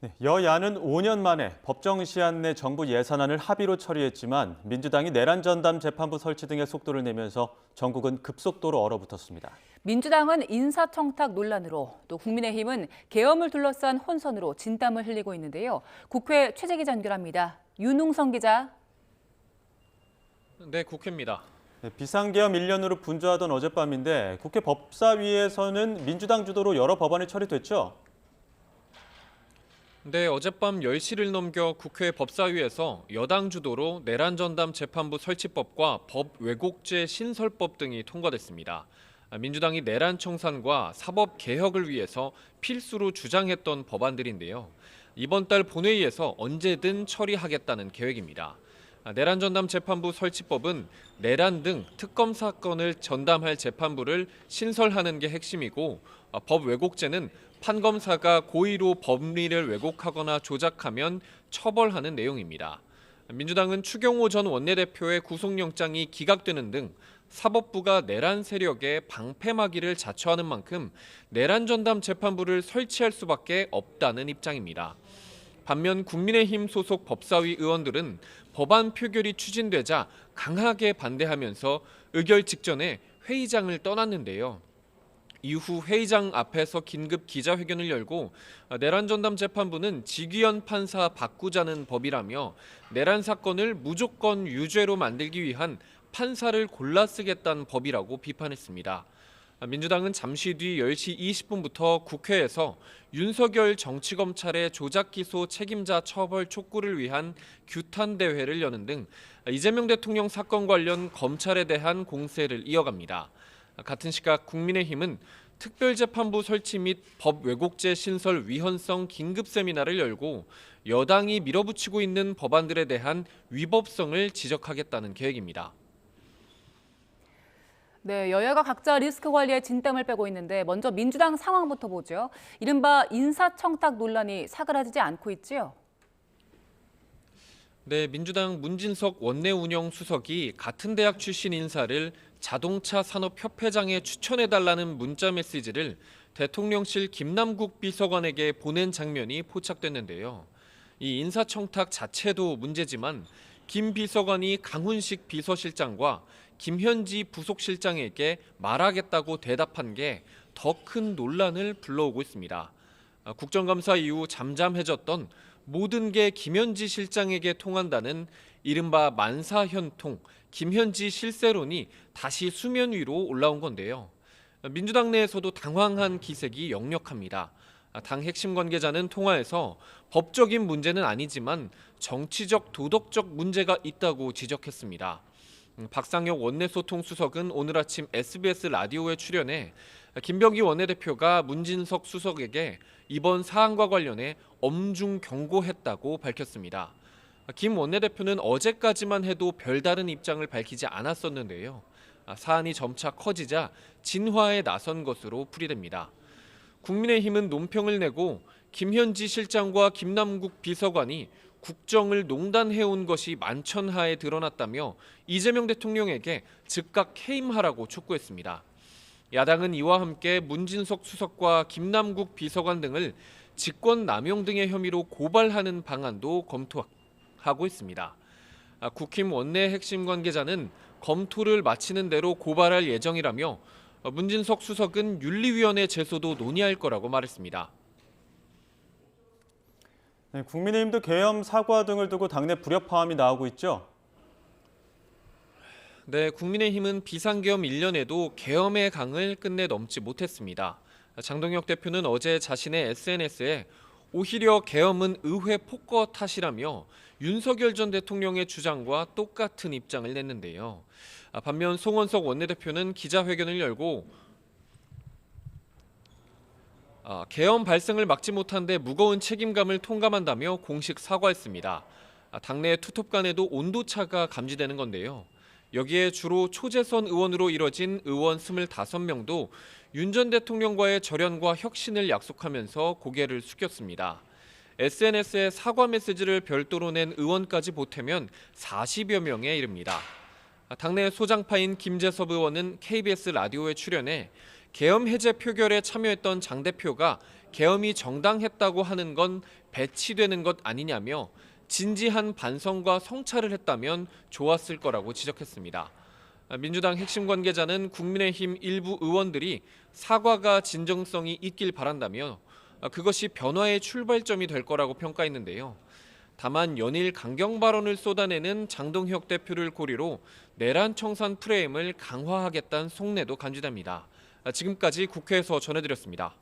네, 여야는 5년 만에 법정 시한 내 정부 예산안을 합의로 처리했지만 민주당이 내란 전담 재판부 설치 등의 속도를 내면서 전국은 급속도로 얼어붙었습니다. 민주당은 인사청탁 논란으로 또 국민의힘은 계엄을 둘러싼 혼선으로 진땀을 흘리고 있는데요. 국회 최재 기자 연결합니다. 윤웅성 기자. 네, 국회입니다. 네, 비상계엄 1년으로 분주하던 어젯밤인데 국회 법사위에서는 민주당 주도로 여러 법안이 처리됐죠? 네, 어젯밤 10시를 넘겨 국회 법사위에서 여당 주도로 내란 전담 재판부 설치법과 법 왜곡죄 신설법 등이 통과됐습니다. 민주당이 내란 청산과 사법 개혁을 위해서 필수로 주장했던 법안들인데요. 이번 달 본회의에서 언제든 처리하겠다는 계획입니다. 내란 전담 재판부 설치법은 내란 등 특검 사건을 전담할 재판부를 신설하는 게 핵심이고, 법 왜곡죄는 판검사가 고의로 법리를 왜곡하거나 조작하면 처벌하는 내용입니다. 민주당은 추경호 전 원내대표의 구속영장이 기각되는 등 사법부가 내란 세력의 방패막이를 자처하는 만큼 내란 전담 재판부를 설치할 수밖에 없다는 입장입니다. 반면 국민의힘 소속 법사위 의원들은 법안 표결이 추진되자 강하게 반대하면서 의결 직전에 회의장을 떠났는데요. 이후 회의장 앞에서 긴급 기자회견을 열고 내란 전담 재판부는 지귀현 판사 바꾸자는 법이라며 내란 사건을 무조건 유죄로 만들기 위한 판사를 골라 쓰겠다는 법이라고 비판했습니다. 민주당은 잠시 뒤 10시 20분부터 국회에서 윤석열 정치검찰의 조작기소 책임자 처벌 촉구를 위한 규탄 대회를 여는 등 이재명 대통령 사건 관련 검찰에 대한 공세를 이어갑니다. 같은 시각 국민의힘은 특별재판부 설치 및 법 왜곡죄 신설 위헌성 긴급 세미나를 열고 여당이 밀어붙이고 있는 법안들에 대한 위법성을 지적하겠다는 계획입니다. 네, 여야가 각자 리스크 관리에 진땀을 빼고 있는데 먼저 민주당 상황부터 보죠. 이른바 인사청탁 논란이 사그라지지 않고 있지요. 네, 민주당 문진석 원내운영수석이 같은 대학 출신 인사를 자동차 산업협회장에 추천해달라는 문자 메시지를 대통령실 김남국 비서관에게 보낸 장면이 포착됐는데요. 이 인사청탁 자체도 문제지만 김 비서관이 강훈식 비서실장과 김현지 부속실장에게 말하겠다고 대답한 게 더 큰 논란을 불러오고 있습니다. 국정감사 이후 잠잠해졌던 모든 게 김현지 실장에게 통한다는 이른바 만사현통, 김현지 실세론이 다시 수면 위로 올라온 건데요. 민주당 내에서도 당황한 기색이 역력합니다. 당 핵심 관계자는 통화에서 법적인 문제는 아니지만 정치적, 도덕적 문제가 있다고 지적했습니다. 박상혁 원내소통수석은 오늘 아침 SBS 라디오에 출연해 김병기 원내대표가 문진석 수석에게 이번 사안과 관련해 엄중 경고했다고 밝혔습니다. 김 원내대표는 어제까지만 해도 별다른 입장을 밝히지 않았었는데요. 사안이 점차 커지자 진화에 나선 것으로 풀이됩니다. 국민의힘은 논평을 내고 김현지 실장과 김남국 비서관이 국정을 농단해온 것이 만천하에 드러났다며 이재명 대통령에게 즉각 해임하라고 촉구했습니다. 야당은 이와 함께 문진석 수석과 김남국 비서관 등을 직권남용 등의 혐의로 고발하는 방안도 검토하고 있습니다. 국힘 원내 핵심 관계자는 검토를 마치는 대로 고발할 예정이라며 문진석 수석은 윤리위원회 제소도 논의할 거라고 말했습니다. 네, 국민의힘도 계엄 사과 등을 두고 당내 불협화음이 나오고 있죠? 네, 국민의힘은 비상계엄 1년에도 계엄의 강을 끝내 넘지 못했습니다. 장동혁 대표는 어제 자신의 SNS에 오히려 계엄은 의회 폭거 탓이라며 윤석열 전 대통령의 주장과 똑같은 입장을 냈는데요. 반면 송원석 원내대표는 기자회견을 열고 계엄 발생을 막지 못한 데 무거운 책임감을 통감한다며 공식 사과했습니다. 당내 투톱 간에도 온도차가 감지되는 건데요. 여기에 주로 초재선 의원으로 이뤄진 의원 25명도 윤 전 대통령과의 절연과 혁신을 약속하면서 고개를 숙였습니다. SNS에 사과 메시지를 별도로 낸 의원까지 보태면 40여 명에 이릅니다. 당내 소장파인 김재섭 의원은 KBS 라디오에 출연해 계엄 해제 표결에 참여했던 장 대표가 계엄이 정당했다고 하는 건 배치되는 것 아니냐며 진지한 반성과 성찰을 했다면 좋았을 거라고 지적했습니다. 민주당 핵심 관계자는 국민의힘 일부 의원들이 사과가 진정성이 있길 바란다며 그것이 변화의 출발점이 될 거라고 평가했는데요. 다만 연일 강경 발언을 쏟아내는 장동혁 대표를 고리로 내란 청산 프레임을 강화하겠다는 속내도 간주됩니다. 지금까지 국회에서 전해드렸습니다.